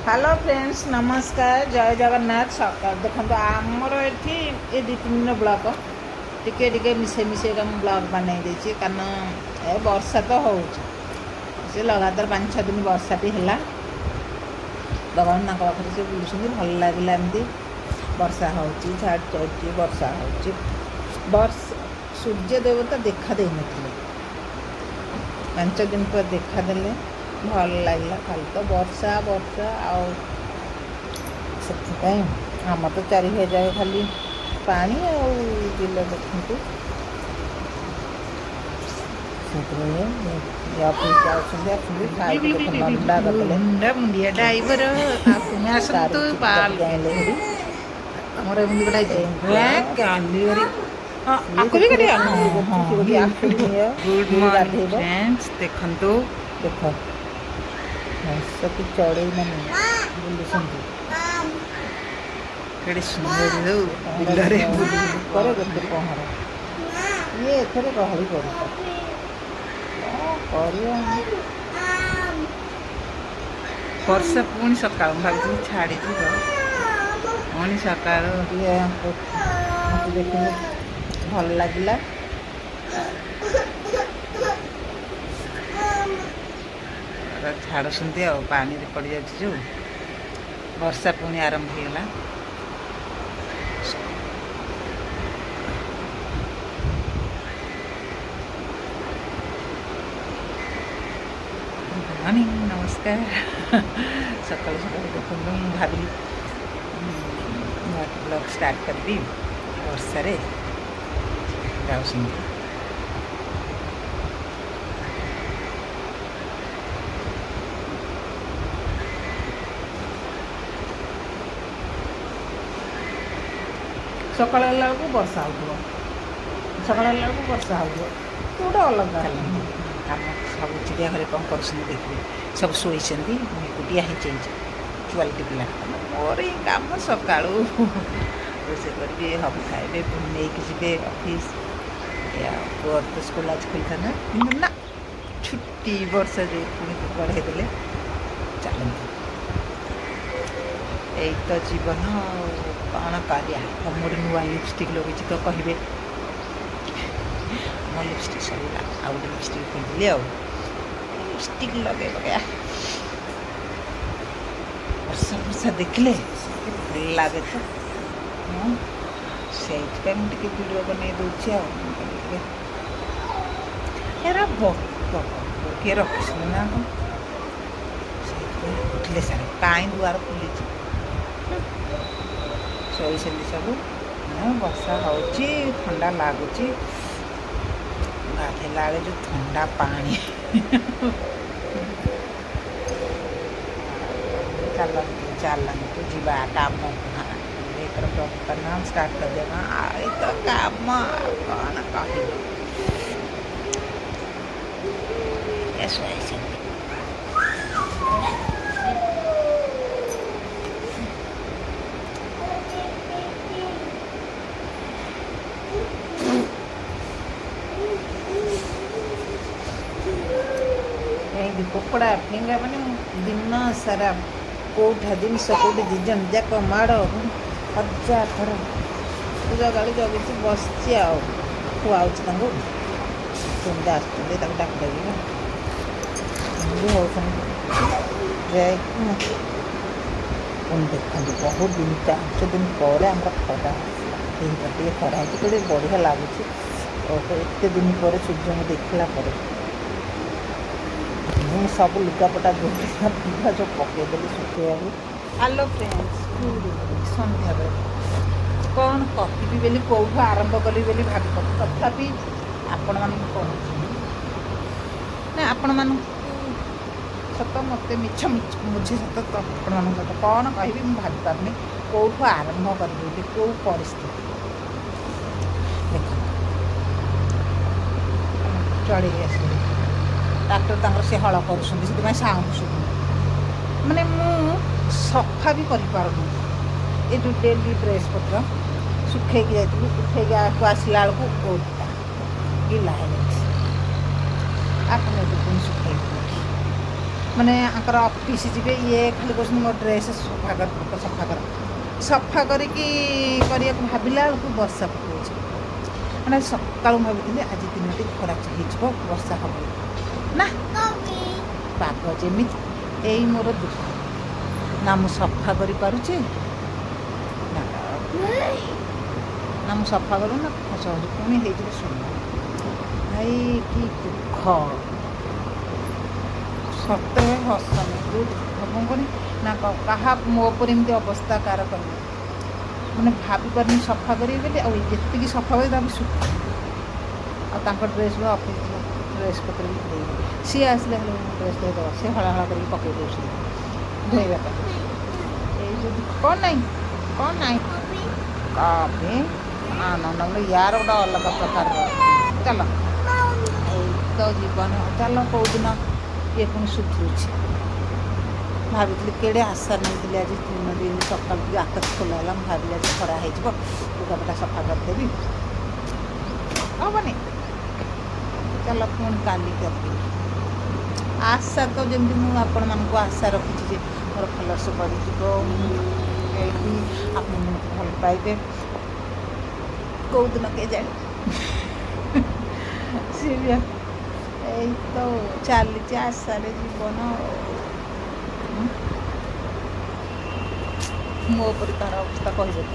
Hello friends नमस्कार जय जगन्नाथ सकाल देखो आमर ये ये दु तीन दिन ब्लॉक टिके टिके मिसे मिसे ब्लॉग बनई देछि कारण ए वर्षा तो हो लगातार 5-6 दिन वर्षाटी है भगवान पाखे से बुलूँ भल लगे एमती वर्षा हो छाड़ वर्षा हो सूर्य देवता देखा दे नथिले 5 दिन पर देखा देले भल लगे खाली तो वर्षा वर्षा से आम तो चारि हो जाए खाली पानी बिल देखते मुंडिया ड्राइवर देखु देख हंसकी चढ़ई मैंने बुलूँ सुंदर बिलरे गोटे पहर ये एथरे गहली कर वर्षा पुणी सका भाई छाड़ी पुणी सका देख भल लगे छाड़ुंट पानी पड़ जा जो वर्षा पुणी आरंभ होगा मॉर्निंग नमस्कार सकाल सकाल देखो भाविली ब्लॉग स्टार्ट करी वर्षा जाऊँ सकाल बेलू वर्षा हो सकाल बेलू वर्षा हो गोटे अलग कम सब चिड़िया घर कौन कर देखिए सब शोई एकुटिया ही चाहिए चुआलटी पिला मोर ही कम सका रोसे करेंगे हम खाए नहीं जी ऑफिस पुअर तो स्कूल आज खुल था ना छुट्टी वर्षा जो पुणी बढ़े देले चलते यही तो जीवन कौन कर मोर नुआ लिपस्टिक लगे तो कहे मो लिपस्टिक सरला आउ गए लिपस्टिक खोली लिपस्टिक लगे वर्षा वर्षा देखले भल लगे तो से वीडियो बन दूसरी किए रखी ना उठले सारे कहीं दुआर खुली शोई सब वर्षा हो ठंडा लगुच गाधेला जो ठंडा पानी चलतु जीवा काम नाम स्टार्ट कर देगा आई तो काम कौन कह कुकड़ा फिंगा मैंने दिन सारा कौटा जिनस कौटे दिजन जाक माड़ 1000 थर पूजा गाड़ी जगि बस खुआऊ सुंदर आसते डाक देवी देखते बहुत दिन 5 दिन पर खरा टे खरा होते बढ़िया लगुच एत दिन पर सूर्य को देखला सब लुगापटा धोता जो पकईदेली सुखा हेलो फ्रेंड्स सन्ध्या बेले कौन कहबी बोली कौटू आरंभ कली बोली भाग तथापि आपण मानक कहूँ ना आपण मानक सत मत मिछ मुझे सत आपण मान सत कौन कह भाग पारनी कौटू आरंभ करी कौ परिस्थिति देख चढ़ी आस ट्राक्टर तंगर से हल कर साउंड शुभ माने मु सफा भी कर ये जो डेली ड्रेस पत्र सुखे जाइए उठे आसला बेलू ओटा गिला है आपने तो पुणी सुखे ମାନେ ଆଙ୍କର ଅଫିସ୍ ଯିବେ ଇଏ ଖାଲି କହୁଛନ୍ତି ମୋ ଡ୍ରେସ୍ ସଫା କର ସଫା କର ସଫା କରିକି କରିବାକୁ ଭାବିଲା ବେଳକୁ ବର୍ଷା ପକାଉଛି। ମାନେ ସକାଳୁ ଭାବିଥିଲି ଆଜି ଦିନଟି ଖରା ହେଇଯିବ ବର୍ଷା ହେବ ନା ପାଗ ଯେମିତି ଏଇ ମୋର ଦୁଃଖ ନା ମୁଁ ସଫା କରିପାରୁଛି ନା ମୁଁ ସଫା କରୁ ନା ସହଜ ପୁଣି ହେଇଯିବ ସୁନ୍ଦର। ଭାଇ କି ଦୁଃଖ ସତରେ ହସନି ଯେଉଁ ଦୁଃଖ କ'ଣ କନି ନା କାହା ମୋ ଉପରେ ଏମିତି ଅବସ୍ଥା କାହାର କରିବ ମାନେ ଭାବିପାରୁନି ସଫା କରିବି ବୋଲି ଆଉ ଯେତିକି ସଫା କରି ତାକୁ ଶୁଖି ଆଉ ତାଙ୍କ ଡ୍ରେସ୍ ବି ଅଫିସ୍ ଡ୍ରେସ୍ ପତ୍ର ବି ଧୋଇବ ସିଏ ଆସିଲେ ହେଲେ ଡ୍ରେସ୍ ଧୋଇଦେବ ସିଏ ହଳା ହଳା କରିକି ପକାଇ ଦେଉଛନ୍ତି ଧୋଇବା ପାଇଁ ଏଇ ଯେଉଁ ଦୁଃଖ କ'ଣ ନାହିଁ କପି ଆନନ୍ଦ ୟାର ଗୋଟେ ଅଲଗା ପ୍ରକାରର ଚାଲ ଏଇ ତ ଜୀବନ ଚାଲ କେଉଁଦିନ ଇଏ ପୁଣି ସୁଧୁରୁଛି। ଭାବିଥିଲି କେଡ଼େ ଆଶା ନେଇଥିଲି ଆଜି ଦିନଟି ସକାଳୁ ଟିକେ ଆକାଶ ଖୋଲା ହେଲା ମୁଁ ଭାବିଲି ଆଜି ଖରା ହେଇଯିବ ଲୁଗାପଟା ସଫା କରିଦେବି ହେବନି ଚାଲ ପୁଣି କାଲି କରିଦେବି। ଆଶା ତ ଯେମିତି ମୁଁ ଆପଣମାନଙ୍କୁ ଆଶା ରଖିଛି ଯେ ମୋର ଭଲସେ ବଢ଼ିଯିବ ଏଇଠି ଆପଣ ମୋତେ ଭଲ ପାଇବେ କେଉଁଦିନ କେଜାଣି ସିଏ ବି ଏଇ ତ ଚାଲିଛି ଆଶାରେ ଜୀବନ ମୋ ଉପରେ ତାର ଅବସ୍ଥା କହିବେ ତ।